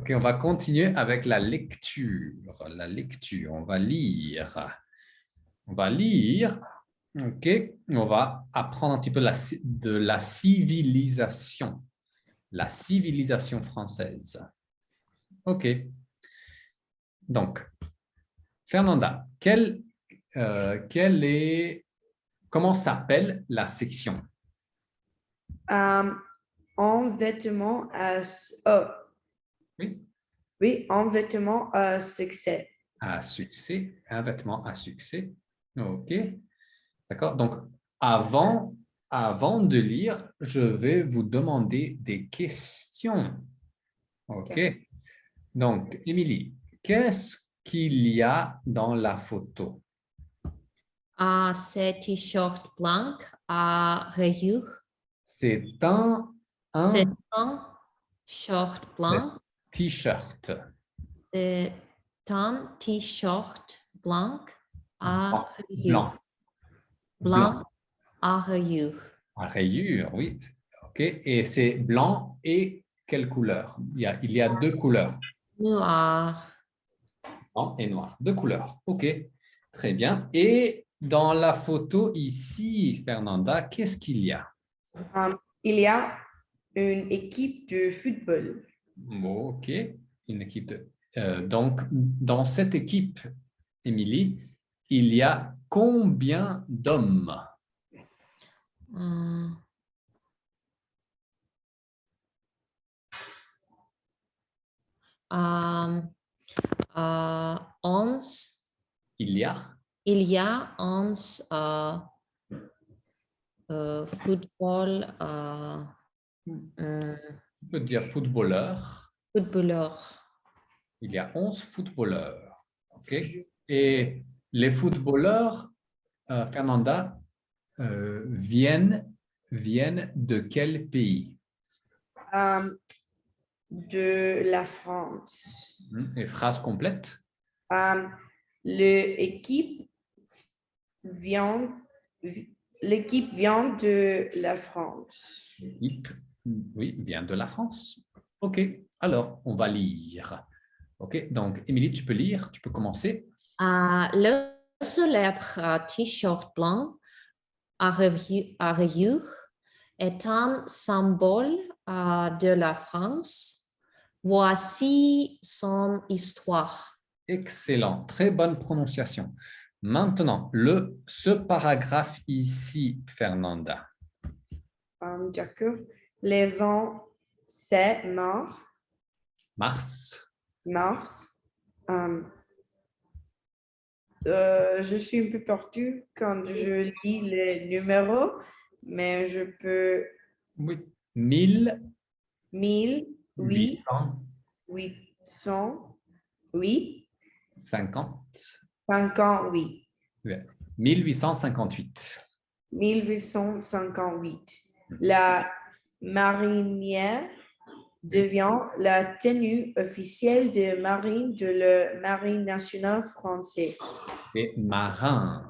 OK, on va continuer avec la lecture. La lecture, on va lire. On va lire. OK, on va apprendre un petit peu de la civilisation. La civilisation française. OK. Donc, Fernanda, comment s'appelle la section? En vêtements oh, Oui, oui, en vêtements à succès. à succès, un vêtement à succès. OK. D'accord. Donc, avant de lire, je vais vous demander des questions. OK. Donc, Émilie, qu'est-ce qu'il y a dans la photo? C'est t-shirt blanc à rayures. C'est C'est un un short blanc. t-shirt C'est un t-shirt blanc à rayures. blanc. Blanc à rayures. À rayures, oui. OK. Et c'est blanc et quelle couleur? Il y a deux couleurs, Noir. blanc et noir. Deux couleurs. OK. Très bien. Et dans la photo ici, Fernanda, qu'est-ce qu'il y a? Il y a une équipe de football. OK. Une équipe donc, dans cette équipe, Émilie, il y a combien d'hommes? Euh, 11. Il y a Il y a 11 football, on peut dire footballeurs. footballeurs. Il y a 11 footballeurs. OK. Et les footballeurs, Fernanda, viennent de quel pays? De la France. Et phrase complète? L'équipe vient de la France. L'équipe, oui, vient de la France. OK. Alors, on va lire. OK. Donc, Émilie, tu peux lire, tu peux commencer. Le célèbre t-shirt blanc à rayures est un symbole de la France. Voici son histoire. Excellent, très bonne prononciation. Maintenant, ce paragraphe ici, Fernanda. D'accord. Les vents, c'est Mars. mars. Je suis un peu perdue quand je lis les numéros, mais je peux Oui. 1800. 1808, 50. 58, 1858. 1858. La marinière devient la tenue officielle de marine de la Marine nationale française. Et marin.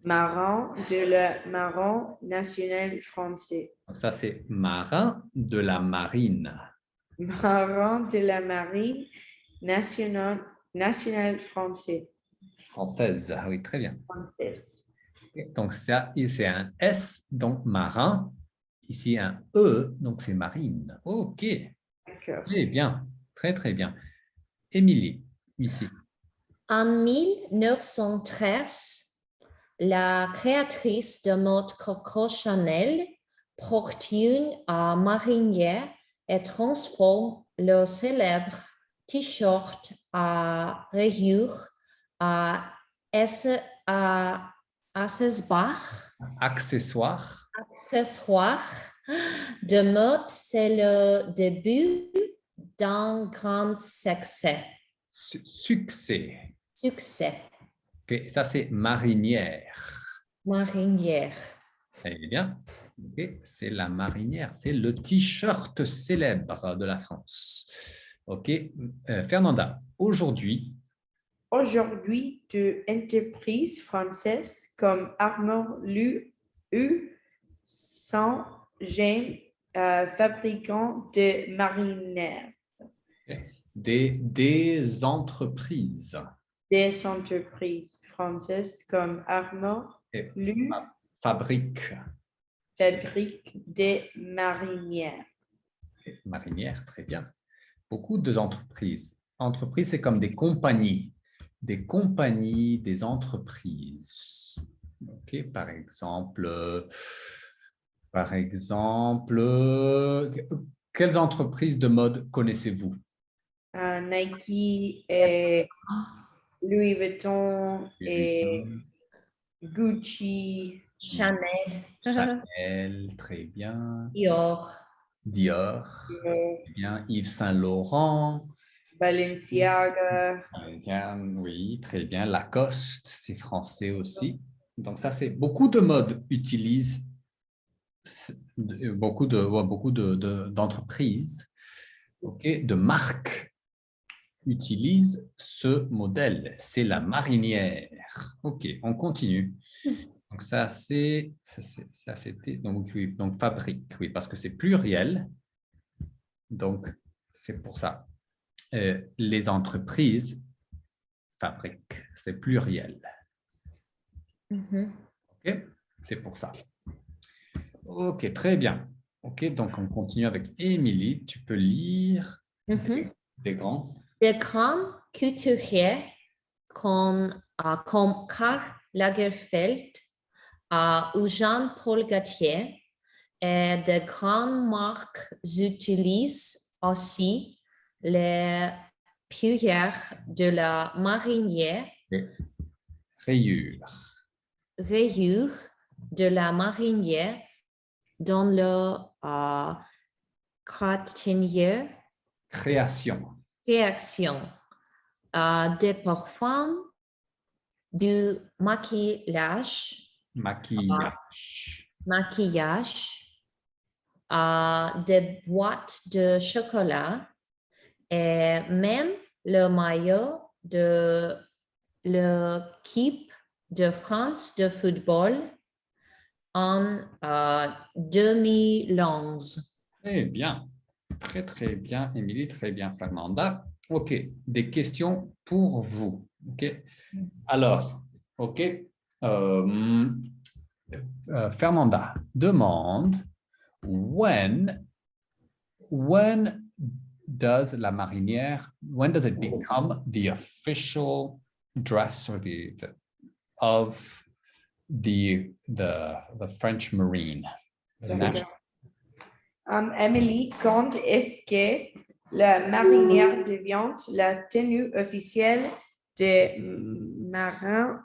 Marin de la Marine nationale française. Ça, c'est marin de la marine. Marin de la Marine nationale française. Française, ah oui, très bien. Française. Donc, ça, c'est un S, donc marin. Ici, un E, donc c'est marine. OK. D'accord. Très bien. Très, très bien. Émilie, ici. En 1913, la créatrice de mode Coco Chanel porte une marinière et transforme le célèbre t-shirt à rayures à Accessoire. accessoire de mode. C'est le début d'un grand succès. Succès. Succès. OK, ça, c'est marinière. Marinière. Très bien. OK, c'est la marinière. C'est le t-shirt célèbre de la France. OK. Fernanda, aujourd'hui, De entreprises françaises comme Armor Lu sont jeunes fabricants de marinières. okay, Des entreprises. Des entreprises françaises comme Armand, Et Lu, fabrique. fabrique des marinières. Marinière, très bien. Beaucoup d'entreprises. Entreprises, c'est comme des compagnies. Des compagnies, des entreprises. OK, par exemple, quelles entreprises de mode connaissez-vous? Nike et Louis Vuitton et Gucci. Chanel, Chanel, très bien. Dior, Dior, très bien. Yves Saint Laurent, Balenciaga. très bien. Oui, très bien. Lacoste, c'est français aussi. Donc ça, c'est beaucoup de modes utilisent beaucoup d'entreprises, ok, de marques utilisent ce modèle. C'est la marinière. OK, on continue. Donc ça, c'était donc, oui, donc fabrique, oui, parce que c'est pluriel. Donc, c'est pour ça. Les entreprises fabriquent, c'est pluriel. Mhm. OK, c'est pour ça. OK, très bien. OK, donc on continue avec Émilie. Tu peux lire Mhm. des grands. Des grands couturiers comme Karl Lagerfeld ou Jean-Paul Gaultier et de grandes marques utilisent aussi les pierres de la marinière, Rayures. rayures de la marinière dans le création Création. Des parfums, du maquillage, Maquillage. des boîtes de chocolat et même le maillot de l'équipe de France de football en 2011. Très bien. Très, très bien, Émilie. Très bien, Fernanda. OK. Des questions pour vous. OK. Alors, OK. Fernanda demande when does la marinière, when does it become the official dress or of the French Marine? Emily, quand est-ce que la marinière devient la tenue officielle des marins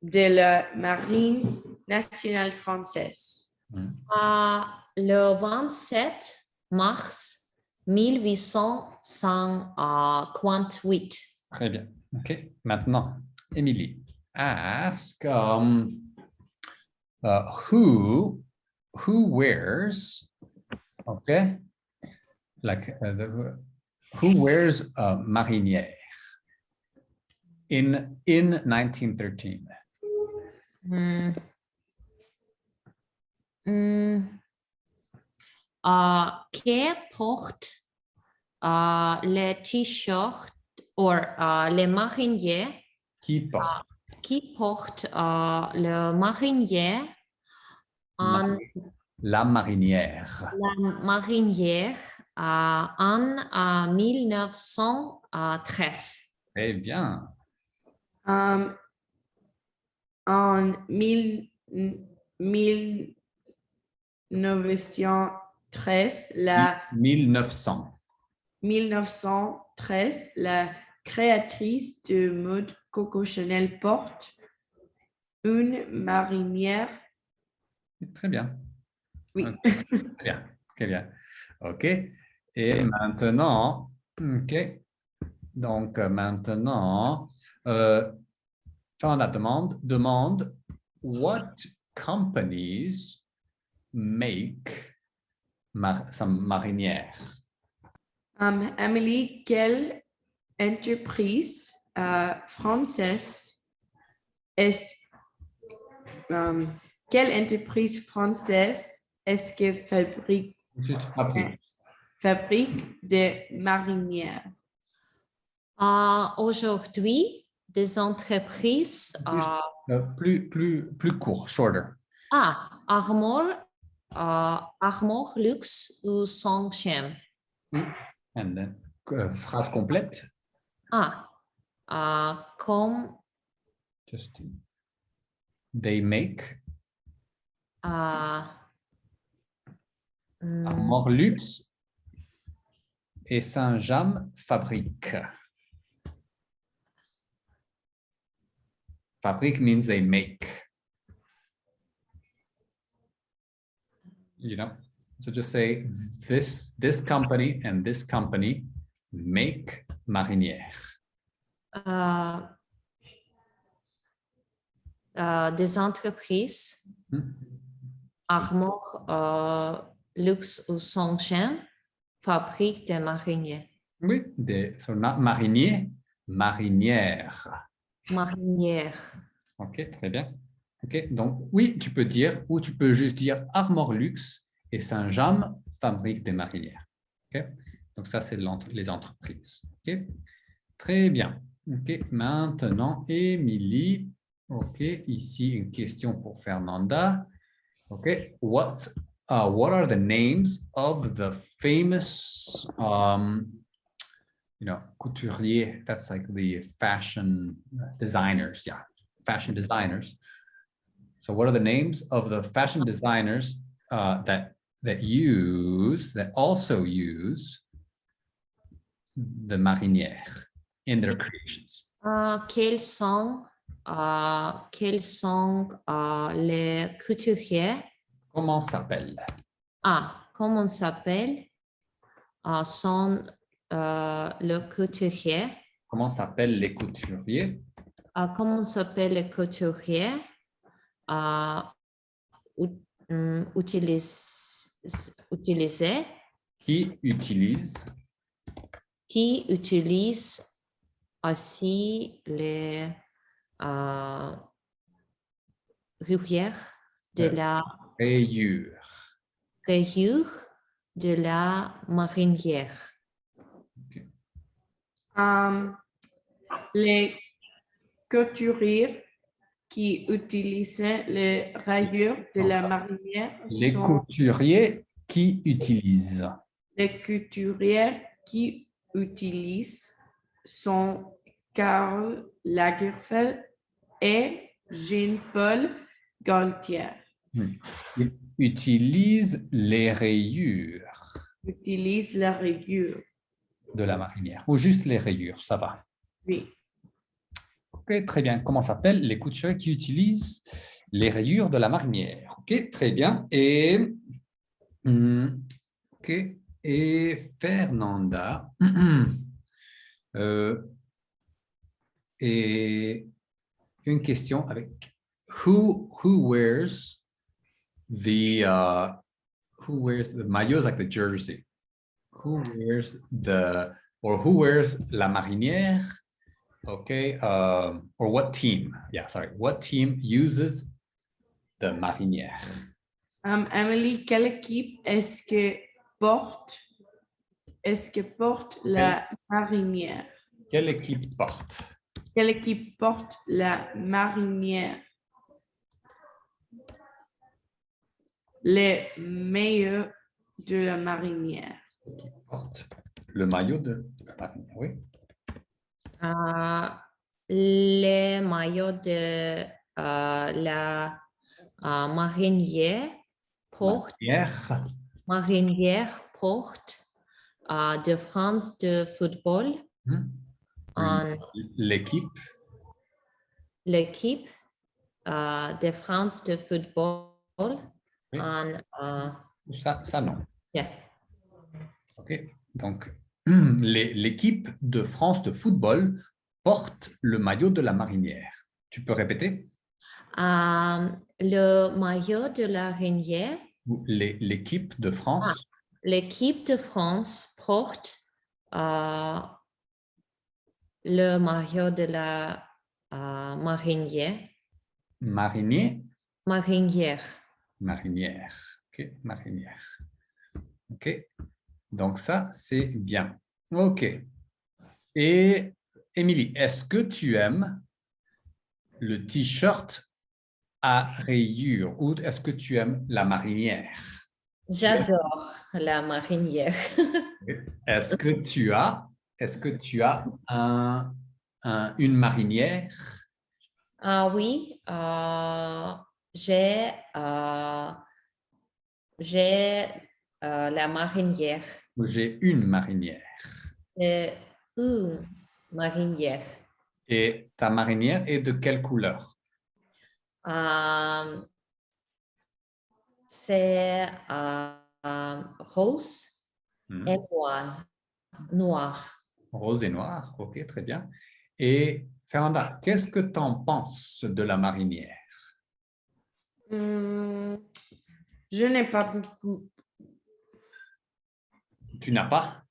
de la Marine nationale française? Le 27 mars 1858. Très bien. OK. Maintenant, Émilie, ask who wears, okay, like who wears a marinière in 1913? Qui porte les t-shirts ou les mariniers? Qui porte? Qui porte le marinier en La marinière. la marinière en 1913. Très bien. En 1913, 1913, la créatrice de mode Coco Chanel porte une marinière. Très bien. Oui. Okay. Très bien. Très bien. OK. Et maintenant, OK. Donc, maintenant, Fernanda demande what companies make some marinière? Amélie, quelle entreprise française quelle entreprise française est-ce que fabrique Juste fabrique. fabrique des marinières? Aujourd'hui, des entreprises Plus court, shorter. Armor Luxe ou Songchem. And then, phrase complète. Comme Just they make Armor Luxe et Saint-James fabrique. Fabrique means they make. You know, so just say this company and this company make marinières. Des entreprises Armor Luxe ou Songchem fabriquent des marinières. Oui, so not marinier, marinière. Marinières. Ok, très bien. Ok, donc oui, tu peux dire, ou tu peux juste dire Armor Luxe et Saint-James fabrique des marinières. Ok, donc ça, c'est les entreprises. Ok, très bien. Ok, maintenant, Émilie. Ok, ici, une question pour Fernanda. Ok, what are the names of the famous, couturier? That's like the fashion designers. Yeah, fashion designers. So what are the names of the fashion designers that also use the marinière in their creations? Quels sont les couturiers? Comment s'appelle? Comment s'appelle? Sont le couturier? Comment s'appellent les couturiers? Comment s'appelle les couturiers? Utiliser. Qui utilise aussi les rayures de la rayure de la marinière. Okay. Les couturiers qui utilisaient les rayures de la marinière les sont couturiers qui utilisent. les couturiers qui utilisent sont Karl Lagerfeld et Jean-Paul Gaultier. Ils utilisent les rayures. Utilisent la rayure. De la marinière. Ou juste les rayures, ça va. Oui. Ok, très bien. Comment s'appellent les couturiers qui utilisent les rayures de la marinière? Ok, très bien. Et Fernanda. Et une question avec who wears the maillot, like the jersey? Who wears la marinière? Okay, or what team? Yeah, sorry. What team uses the marinière? Emily, quelle équipe est-ce que porte la marinière? Quelle équipe porte? Quelle équipe porte la marinière? Les maillots de la marinière. Qui porte le maillot de la marinière, oui. Les maillots de la marinière porte de France de football. L'équipe de France de football. Oui. Ça non. Yeah. Ok, donc l'équipe de France de football porte le maillot de la marinière. Tu peux répéter? Le maillot de la marinière. L'équipe de France. L'équipe de France porte le maillot de la marinière. Marinier? Marinière. Marinière. Ok, marinière. Ok. Donc, ça, c'est bien. OK. Et Émilie, est-ce que tu aimes le t-shirt à rayures ou est-ce que tu aimes la marinière? J'adore la marinière. Est-ce que tu as une marinière? Ah oui, j'ai j'ai la marinière. J'ai une marinière. J'ai une marinière. Et ta marinière est de quelle couleur? C'est rose et noir. Noir. Rose et noir. OK, très bien. Et Fernanda, qu'est-ce que tu en penses de la marinière? Je n'ai pas beaucoup. Tu n'as pas?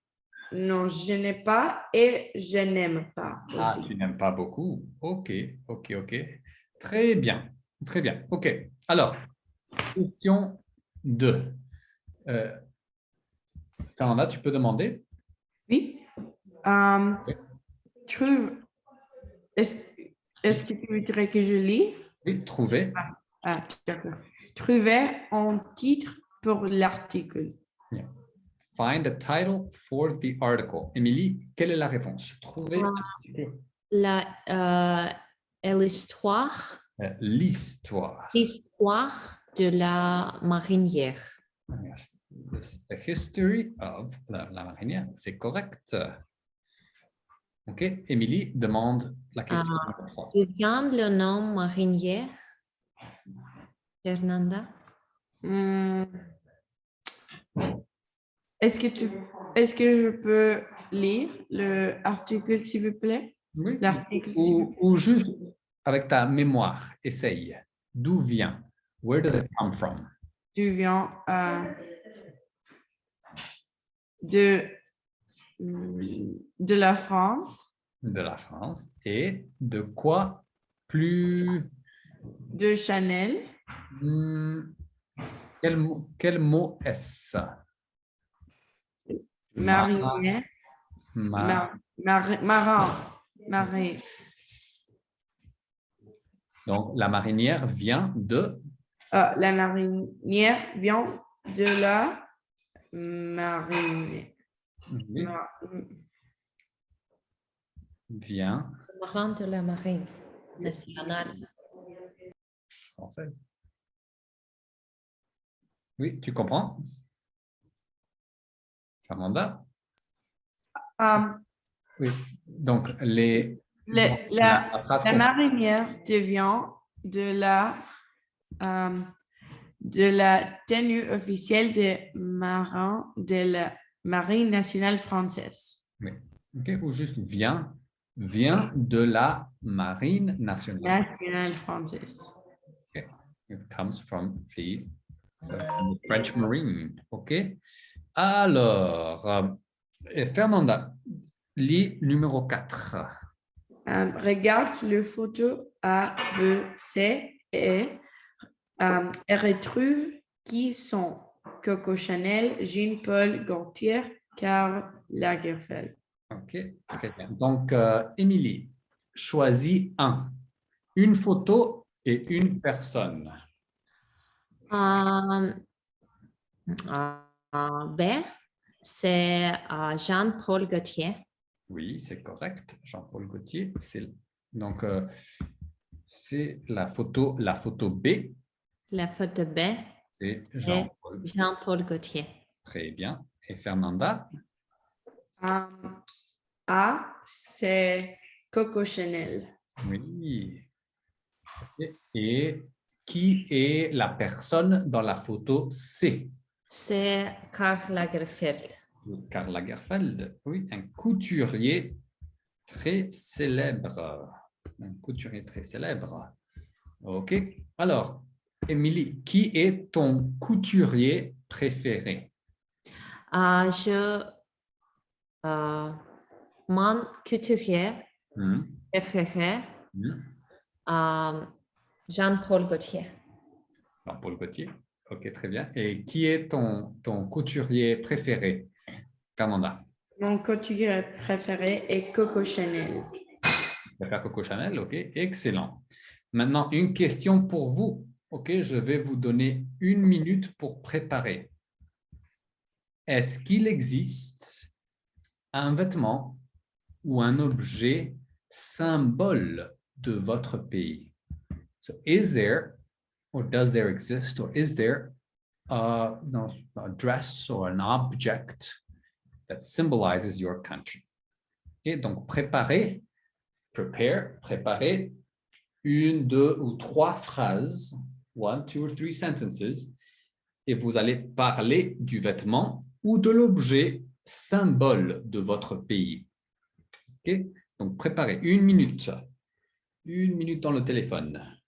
Non, je n'ai pas et je n'aime pas Ah, aussi. tu n'aimes pas beaucoup. OK, OK, OK. Très bien, très bien. OK. Alors, question 2. Fernanda, tu peux demander? Oui. Trouve. Est-ce est-ce que tu voudrais que je lis? Oui, trouver. Ah, d'accord. Trouver un titre pour l'article. Yeah. Find a title for the article. Émilie, quelle est la réponse? Trouver L'histoire l'histoire. de la marinière. Yes. The history of la marinière, c'est correct. OK. Émilie demande la question numéro 3. Tu viens le nom marinière, Fernanda? Hmm. Est-ce que je peux lire l'article, s'il vous plaît? Oui. L'article, s'il vous plaît. Ou juste avec ta mémoire, essaye. D'où vient? Where does it come from? Tu viens de la France, De la France. Et de quoi plus... de Chanel, Quel mot est-ce? marinière, marin. Donc, la marinière vient de... La marinière vient de la marine. Oui, vient Marin de la marine nationale. française. Oui, tu comprends? Fernanda? Oui. Donc, La marinière devient de la tenue officielle des marins de la marine nationale française. Oui. OK, ou juste vient de la marine nationale. Nationale française. Okay. It comes from the French Marine. OK. Alors, Fernanda, lit numéro 4. Regarde le photo A, B, C et retrouve qui sont Coco Chanel, Jean-Paul Gaultier, Karl Lagerfeld. OK, très bien. Donc, Émilie, choisis un. Une photo et une personne. B, c'est Jean-Paul Gaultier. Oui, c'est correct. Jean-Paul Gaultier. Donc, c'est la photo B. La photo B, C'est c'est Jean-Paul Gaultier. Très bien. Et Fernanda? A, c'est Coco Chanel. Oui. Et qui est la personne dans la photo C? C'est Karl Lagerfeld. Karl Lagerfeld, oui, un couturier très célèbre. Un couturier très célèbre. OK. Alors, Émilie, qui est ton couturier préféré? Mon couturier Hmm. préféré, Hmm. Jean-Paul Gaultier. Jean-Paul Gaultier. OK, très bien. Et qui est ton couturier préféré? Fernanda. Mon couture préféré est Coco Chanel. Je préfère Coco Chanel, ok, excellent. Maintenant, une question pour vous. Ok, je vais vous donner 1 minute pour préparer. Est-ce qu'il existe un vêtement ou un objet symbole de votre pays? So, is there, or does there exist, or is there a dress or an object that symbolizes your country? Okay, donc, préparer 1, 2 ou 3 phrases, 1, 2 or 3 sentences, et vous allez parler du vêtement ou de l'objet symbole de votre pays. Okay? Donc, préparez 1 minute. 1 minute dans le téléphone.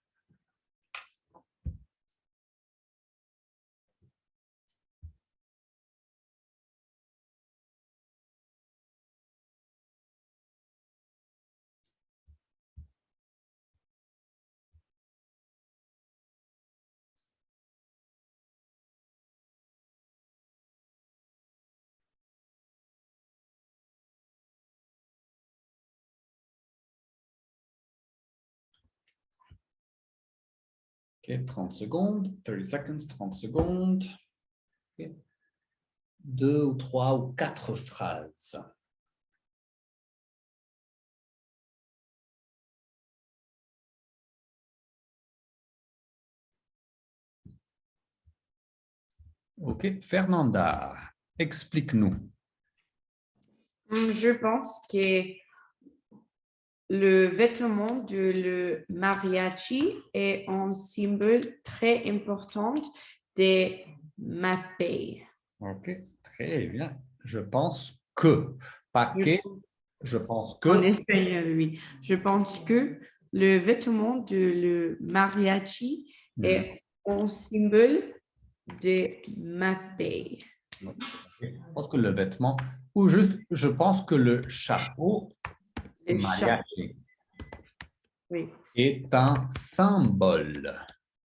Okay, 30 secondes, 30 seconds, 30 secondes. Okay. 2 ou 3 ou 4 phrases. Ok, Fernanda, explique-nous. Je pense que le vêtement de le mariachi est un symbole très important de ma pays. Ok, très bien. Je pense que, pas que, je pense En que. espagnol, oui. Je pense que le vêtement de le mariachi est un symbole de ma pays. Je pense que le vêtement, ou juste, je pense que le chapeau Le chapeau, mariachi oui, est un symbole.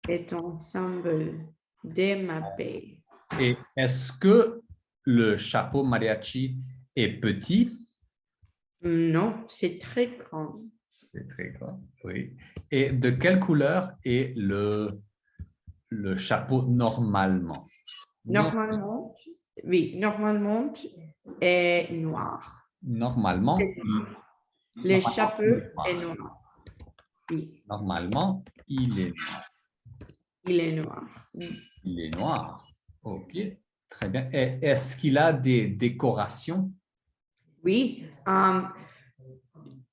est un symbole de ma pays. Et est-ce que le chapeau mariachi est petit? Non, c'est très grand. C'est très grand, oui. Et de quelle couleur est le chapeau normalement? Normalement, oui, normalement est noir. Normalement, Le chapeau il est noir. est noir. Oui, Normalement, il est noir. il est noir. Oui. Il est noir. OK, très bien. Et est-ce qu'il a des décorations? Oui,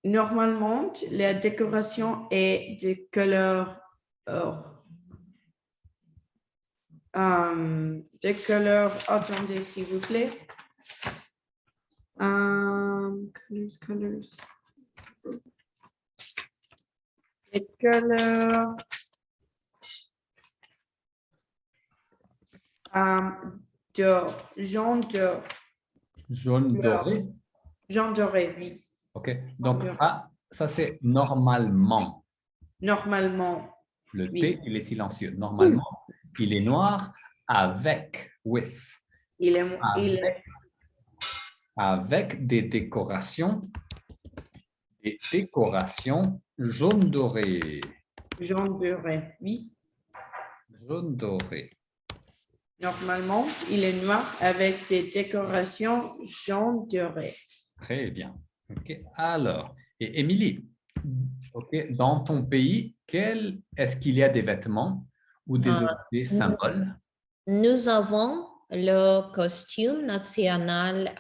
normalement, la décoration est de couleur or. De couleur, attendez s'il vous plaît. Colors. Les couleurs. D'or, jaune d'or. Jaune doré? Jaune doré, oui. OK, donc ça c'est normalement. Normalement, Le oui. T, il est silencieux. Normalement, il est noir avec, with. Il est Avec des décorations jaune doré. jaune doré, oui. Jaune doré. Normalement, il est noir avec des décorations jaune doré. Très bien. OK. Alors, et Émilie, OK, dans ton pays, est-ce qu'il y a des vêtements ou des objets symboles? Nous avons le costume national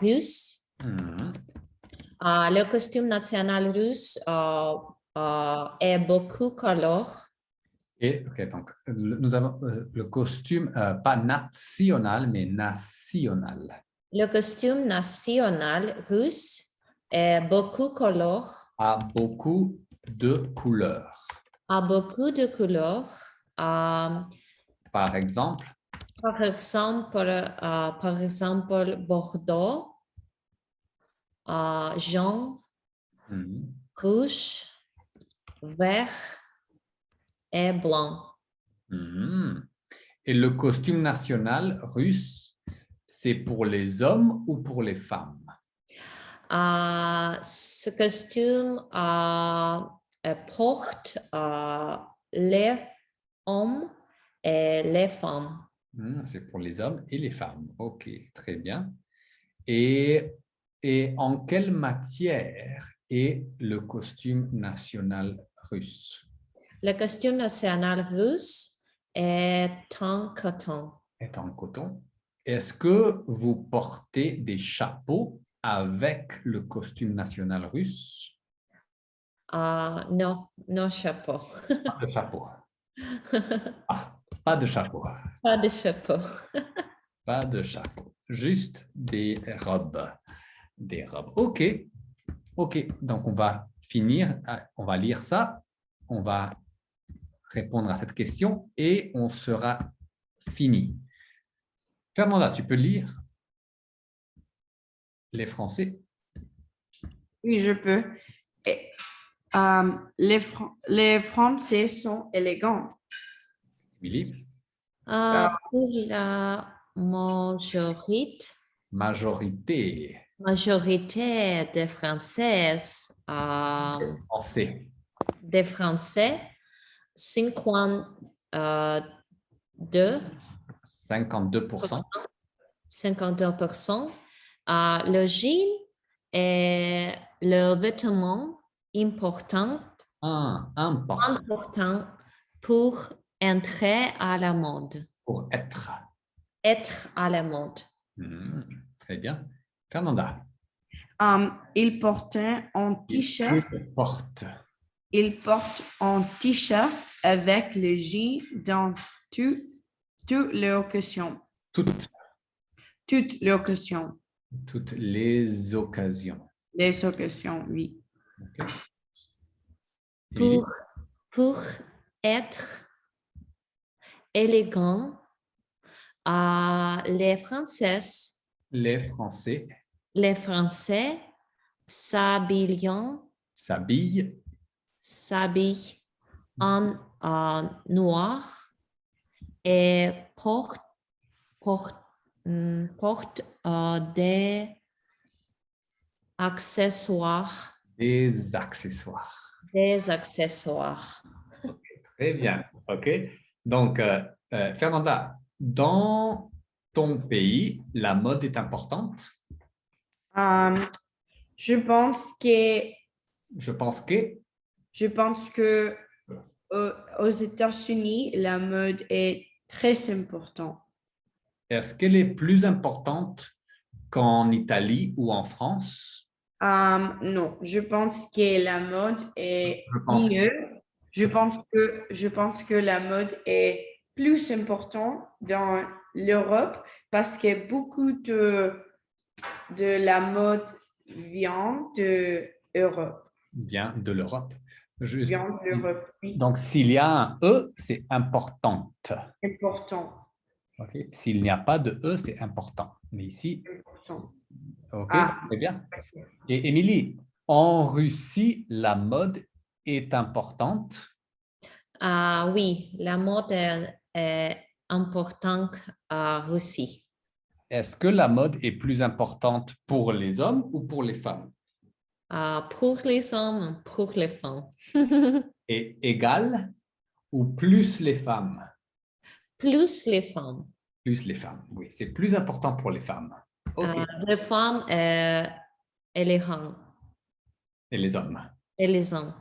russe. Le costume national russe est beaucoup color. Et, OK, donc, nous avons le costume, pas national, mais national. Le costume national russe est beaucoup color. A beaucoup de couleurs. A beaucoup de couleurs. Par exemple, Bordeaux, jaune, rouge, vert et blanc. Et le costume national russe, c'est pour les hommes ou pour les femmes? Ce costume porte les hommes et les femmes. C'est pour les hommes et les femmes. OK, très bien. Et en quelle matière est le costume national russe? Le costume national russe est en coton. Est en coton. Est-ce que vous portez des chapeaux avec le costume national russe? Non, non chapeau. Pas de chapeau. Ah, pas de chapeau. Pas de chapeau. Pas de chapeau. Juste des robes. Des robes. OK. OK. Donc, on va finir. On va lire ça. On va répondre à cette question et on sera fini. Fernanda, tu peux lire les Français? Oui, je peux. Et, les Français sont élégants. Émilie? Pour la majorité des Françaises, Français. des Français, 52%, 52%. 52%, le jean est le vêtement important Important pour entrer à la mode. pour être. Être à la mode. Très bien. Fernanda? Ils portent un t-shirt. Ils portent un t-shirt avec le jean dans toutes les occasions. Toutes Toutes les occasions. toutes les occasions. Les occasions, oui. OK. Émilie? Pour être élégant, les Les Français s'habillent s'habillent en noir et portent des accessoires. des accessoires. Des accessoires. Très bien. OK. Donc, Fernanda, dans ton pays, la mode est importante? Je pense que Je pense que aux États-Unis, la mode est très importante. est-ce qu'elle est plus importante qu'en Italie ou en France? Non, je pense que la mode est Je pense mieux. Je pense que la mode est plus importante dans l'Europe parce que beaucoup de la mode vient de l'Europe. vient de l'Europe. Juste- Vient de l'Europe, oui. Donc, s'il y a un E, c'est importante. Important. OK. S'il n'y a pas de E, c'est important. Mais ici, Important. OK, Ah. très bien. Et Émilie, en Russie, la mode est importante? Oui, la mode est importante en Russie. Est-ce que la mode est plus importante pour les hommes ou pour les femmes? Pour les hommes, pour les femmes. Et égal ou plus les femmes? Plus les femmes. Plus les femmes, oui, c'est plus important pour les femmes. OK. Les femmes et les hommes. Et les hommes? Et les hommes.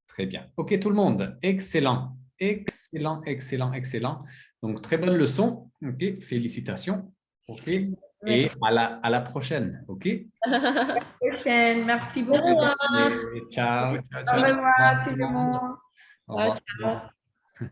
Très bien. OK, tout le monde. Excellent. Excellent, excellent, excellent. Donc, très bonne leçon. OK, félicitations. OK. Et Merci. à la prochaine. OK. Prochaine. Merci beaucoup. revoir. Et ciao. Au revoir tout le monde. Au revoir. Ciao, ciao.